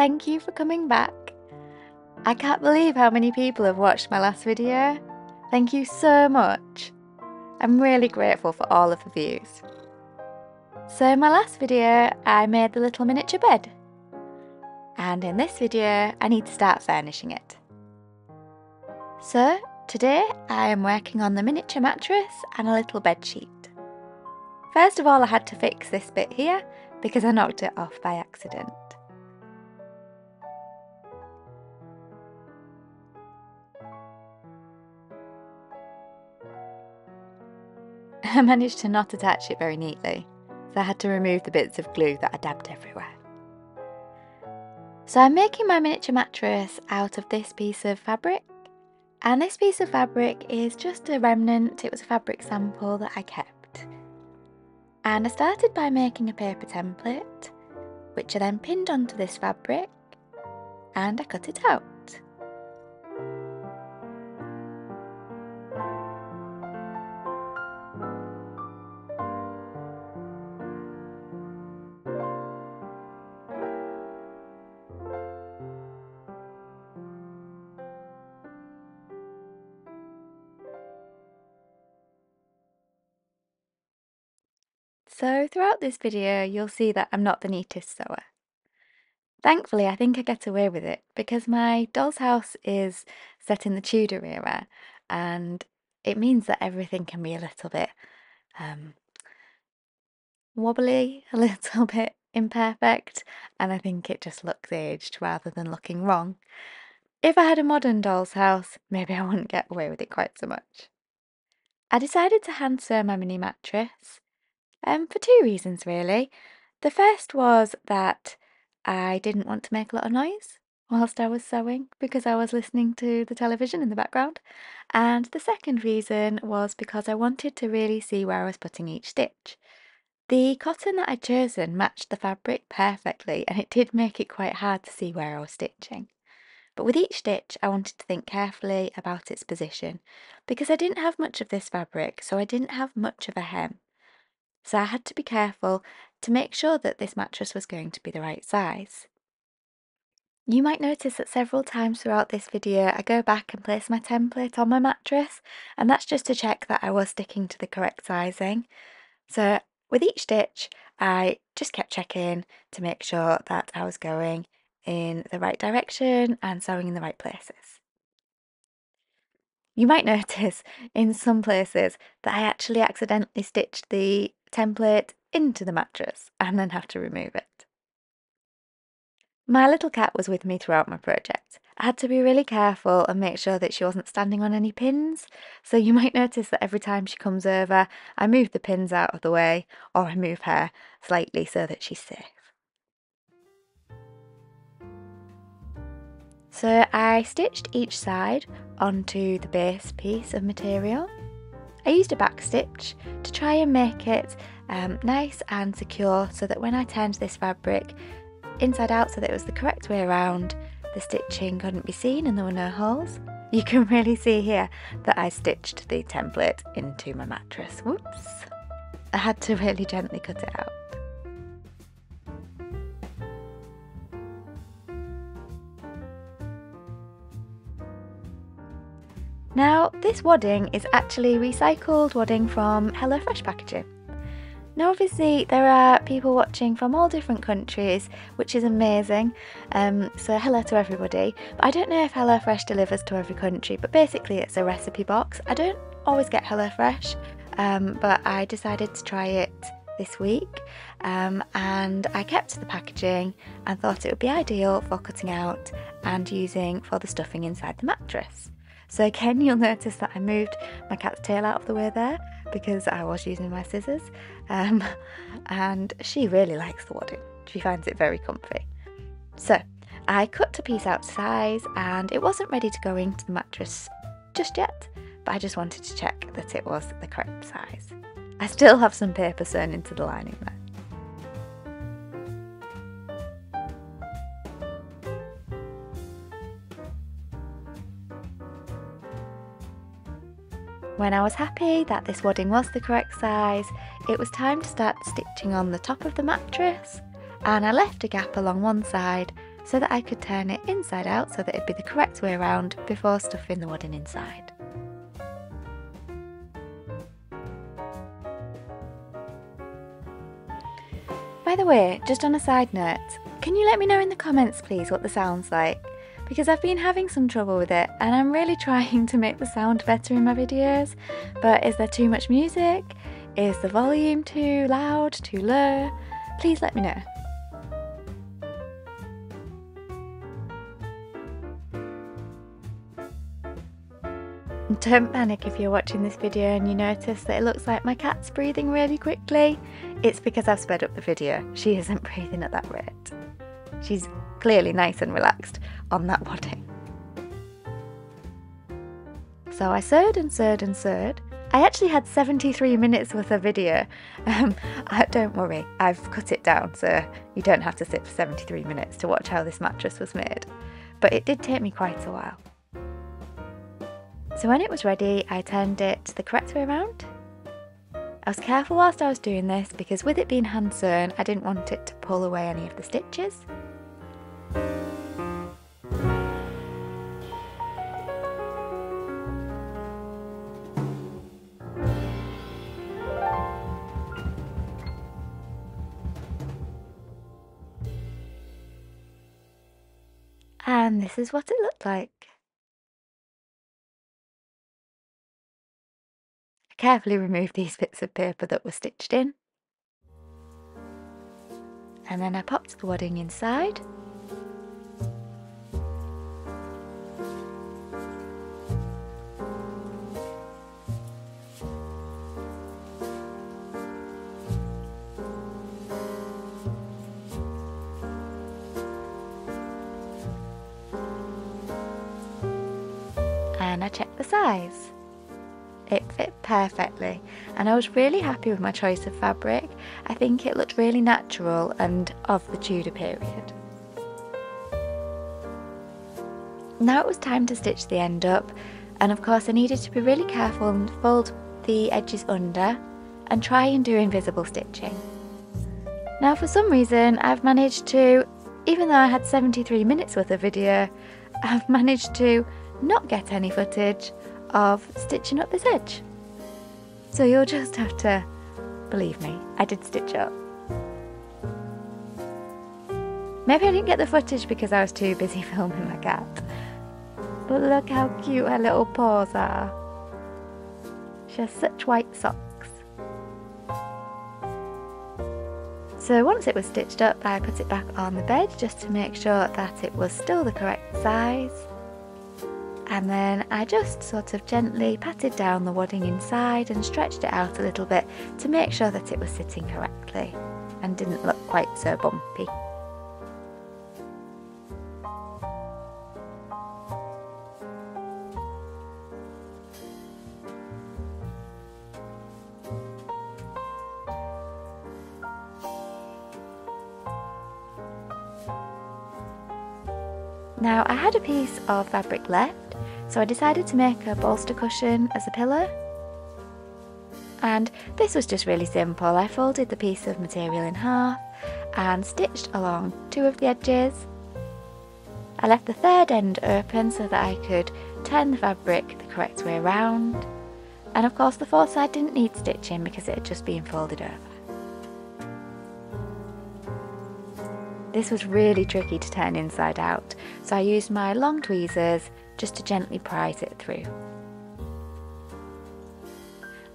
thank you for coming back. I can't believe how many people have watched my last video. Thank you so much. I'm really grateful for all of the views. So in my last video, I made the little miniature bed. And in this video, I need to start furnishing it. So today, I am working on the miniature mattress and a little bed sheet. First of all, I had to fix this bit here because I knocked it off by accident. I managed to not attach it very neatly, so I had to remove the bits of glue that I dabbed everywhere. So I'm making my miniature mattress out of this piece of fabric, and this piece of fabric is just a remnant. It was a fabric sample that I kept. And I started by making a paper template, which I then pinned onto this fabric, and I cut it out. So throughout this video, you'll see that I'm not the neatest sewer. Thankfully, I think I get away with it because my doll's house is set in the Tudor era, and it means that everything can be a little bit wobbly, a little bit imperfect, and I think it just looks aged rather than looking wrong. If I had a modern doll's house, maybe I wouldn't get away with it quite so much. I decided to hand sew my mini mattress. For two reasons really. The first was that I didn't want to make a lot of noise whilst I was sewing because I was listening to the television in the background. And the second reason was because I wanted to really see where I was putting each stitch. The cotton that I'd chosen matched the fabric perfectly, and it did make it quite hard to see where I was stitching. But with each stitch I wanted to think carefully about its position because I didn't have much of this fabric, so I didn't have much of a hem. So I had to be careful to make sure that this mattress was going to be the right size. You might notice that several times throughout this video I go back and place my template on my mattress, and that's just to check that I was sticking to the correct sizing. So with each stitch I just kept checking to make sure that I was going in the right direction and sewing in the right places. You might notice in some places that I actually accidentally stitched the template into the mattress and then have to remove it. My little cat was with me throughout my project. I had to be really careful and make sure that she wasn't standing on any pins, so you might notice that every time she comes over, I move the pins out of the way, or I move her slightly so that she's safe. So I stitched each side onto the base piece of material. I used a back stitch to try and make it nice and secure so that when I turned this fabric inside out so that it was the correct way around, the stitching couldn't be seen and there were no holes. You can really see here that I stitched the template into my mattress. Whoops! I had to really gently cut it out. Now, this wadding is actually recycled wadding from HelloFresh packaging. Now obviously there are people watching from all different countries, which is amazing, so hello to everybody. But I don't know if HelloFresh delivers to every country, but basically it's a recipe box. I don't always get HelloFresh, but I decided to try it this week, and I kept the packaging and thought it would be ideal for cutting out and using for the stuffing inside the mattress. So again, you'll notice that I moved my cat's tail out of the way there because I was using my scissors, and she really likes the wadding. She finds it very comfy. So I cut a piece out to size, and it wasn't ready to go into the mattress just yet, but I just wanted to check that it was the correct size. I still have some paper sewn into the lining there. When I was happy that this wadding was the correct size, it was time to start stitching on the top of the mattress, and I left a gap along one side so that I could turn it inside out so that it'd be the correct way around before stuffing the wadding inside. By the way, just on a side note, can you let me know in the comments please what the sound's like? Because I've been having some trouble with it and I'm really trying to make the sound better in my videos, but is there too much music? Is the volume too loud, too low? Please let me know. Don't panic if you're watching this video and you notice that it looks like my cat's breathing really quickly. It's because I've sped up the video. She isn't breathing at that rate. She's clearly nice and relaxed on that wadding. So I sewed and sewed and sewed. I actually had 73 minutes worth of video. Don't worry, I've cut it down so you don't have to sit for 73 minutes to watch how this mattress was made. But it did take me quite a while. So when it was ready, I turned it the correct way around. I was careful whilst I was doing this because with it being hand sewn, I didn't want it to pull away any of the stitches. And this is what it looked like. I carefully removed these bits of paper that were stitched in. And then I popped the wadding inside. And I checked the size. It fit perfectly and I was really happy with my choice of fabric. I think it looked really natural and of the Tudor period. Now it was time to stitch the end up, and of course I needed to be really careful and fold the edges under and try and do invisible stitching. Now for some reason I've managed to, even though I had 73 minutes worth of video, I've managed to not get any footage of stitching up this edge. So you'll just have to believe me, I did stitch up. Maybe I didn't get the footage because I was too busy filming my cat. But look how cute her little paws are. She has such white socks. So once it was stitched up, I put it back on the bed just to make sure that it was still the correct size. And then I just sort of gently patted down the wadding inside and stretched it out a little bit to make sure that it was sitting correctly and didn't look quite so bumpy. Now I had a piece of fabric left, so I decided to make a bolster cushion as a pillow. And this was just really simple. I folded the piece of material in half and stitched along two of the edges. I left the third end open so that I could turn the fabric the correct way around. And of course the fourth side didn't need stitching because it had just been folded over. This was really tricky to turn inside out, so I used my long tweezers just to gently prise it through.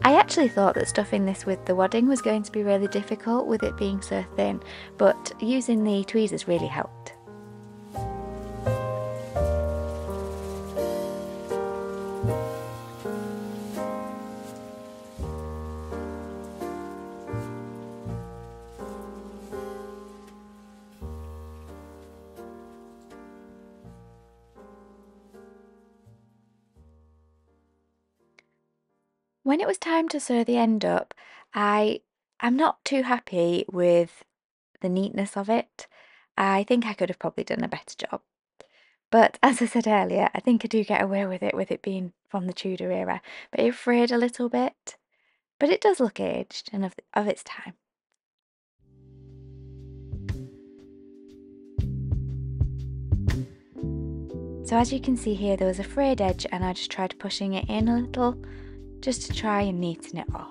I actually thought that stuffing this with the wadding was going to be really difficult with it being so thin, but using the tweezers really helped. When it was time to sew the end up, I'm not too happy with the neatness of it. I think I could have probably done a better job. But as I said earlier, I think I do get away with it being from the Tudor era, but it frayed a little bit. But it does look aged and of its time. So as you can see here, there was a frayed edge and I just tried pushing it in a little just to try and neaten it off.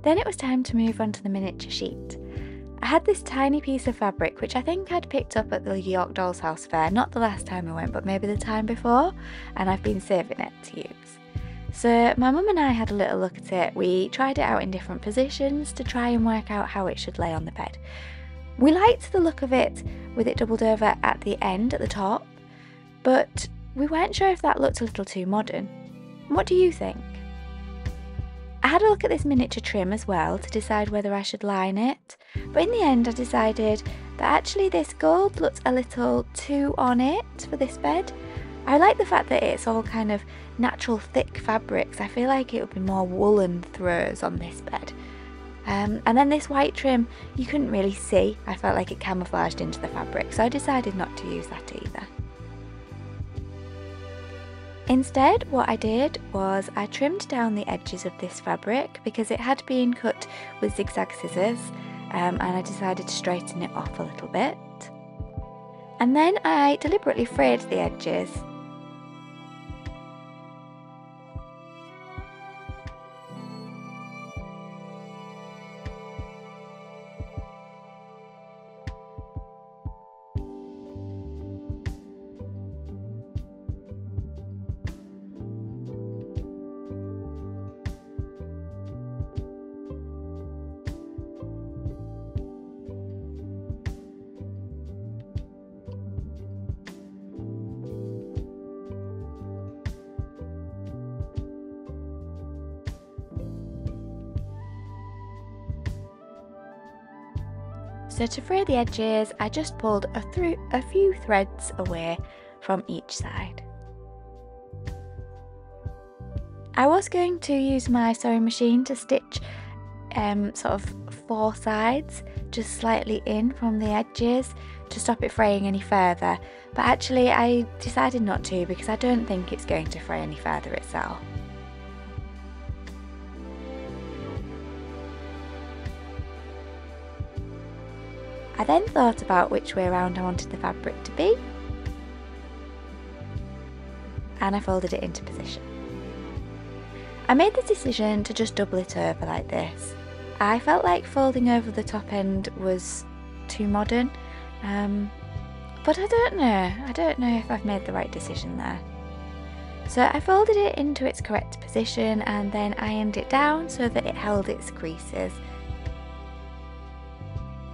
Then it was time to move on to the miniature sheet. I had this tiny piece of fabric which I think I'd picked up at the York Dolls House fair, not the last time I went but maybe the time before, and I've been saving it to use. So my mum and I had a little look at it. We tried it out in different positions to try and work out how it should lay on the bed. We liked the look of it with it doubled over at the end, at the top, but we weren't sure if that looked a little too modern. What do you think? I had a look at this miniature trim as well to decide whether I should line it, but in the end I decided that actually this gold looked a little too on it for this bed. I like the fact that it's all kind of natural thick fabrics. I feel like it would be more woolen throws on this bed. And then this white trim you couldn't really see. I felt like it camouflaged into the fabric, so I decided not to use that either. Instead, what I did was I trimmed down the edges of this fabric because it had been cut with zigzag scissors, and I decided to straighten it off a little bit. And then I deliberately frayed the edges. So to fray the edges, I just pulled a few threads away from each side. I was going to use my sewing machine to stitch sort of 4 sides, just slightly in from the edges to stop it fraying any further, but actually I decided not to because I don't think it's going to fray any further itself. I then thought about which way around I wanted the fabric to be, and I folded it into position. I made the decision to just double it over like this. I felt like folding over the top end was too modern, but I don't know if I've made the right decision there. So I folded it into its correct position and then ironed it down so that it held its creases.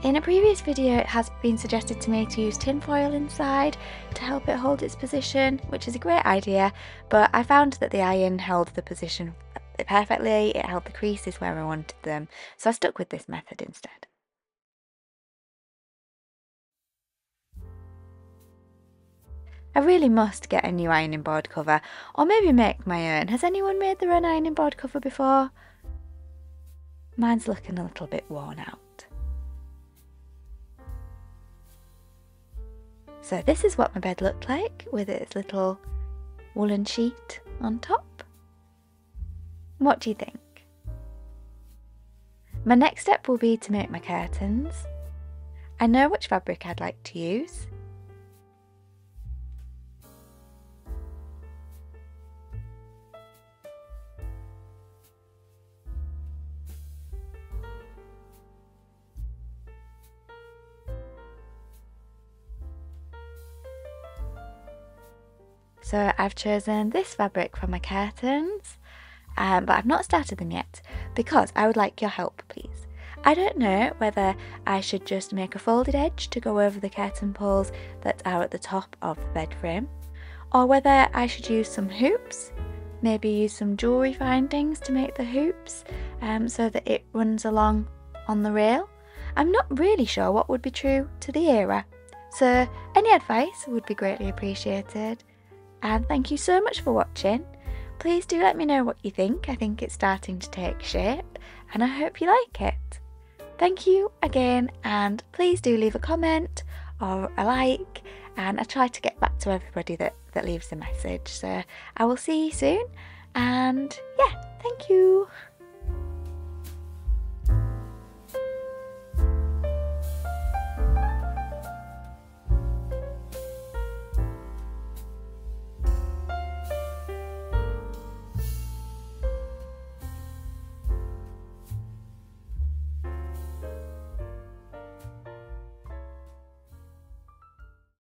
In a previous video it has been suggested to me to use tin foil inside to help it hold its position, which is a great idea, but I found that the iron held the position perfectly, it held the creases where I wanted them, so I stuck with this method instead. I really must get a new ironing board cover, or maybe make my own. Has anyone made their own ironing board cover before? Mine's looking a little bit worn out. So this is what my bed looked like with its little woolen sheet on top. What do you think? My next step will be to make my curtains. I know which fabric I'd like to use. So I've chosen this fabric for my curtains, but I've not started them yet because I would like your help, please. I don't know whether I should just make a folded edge to go over the curtain poles that are at the top of the bed frame, or whether I should use some hoops, maybe use some jewellery findings to make the hoops so that it runs along on the rail. I'm not really sure what would be true to the era, so any advice would be greatly appreciated. And thank you so much for watching. please do let me know what you think. I think it's starting to take shape and I hope you like it. Thank you again, and please do leave a comment or a like, and I try to get back to everybody that leaves a message. So I will see you soon, and yeah, thank you.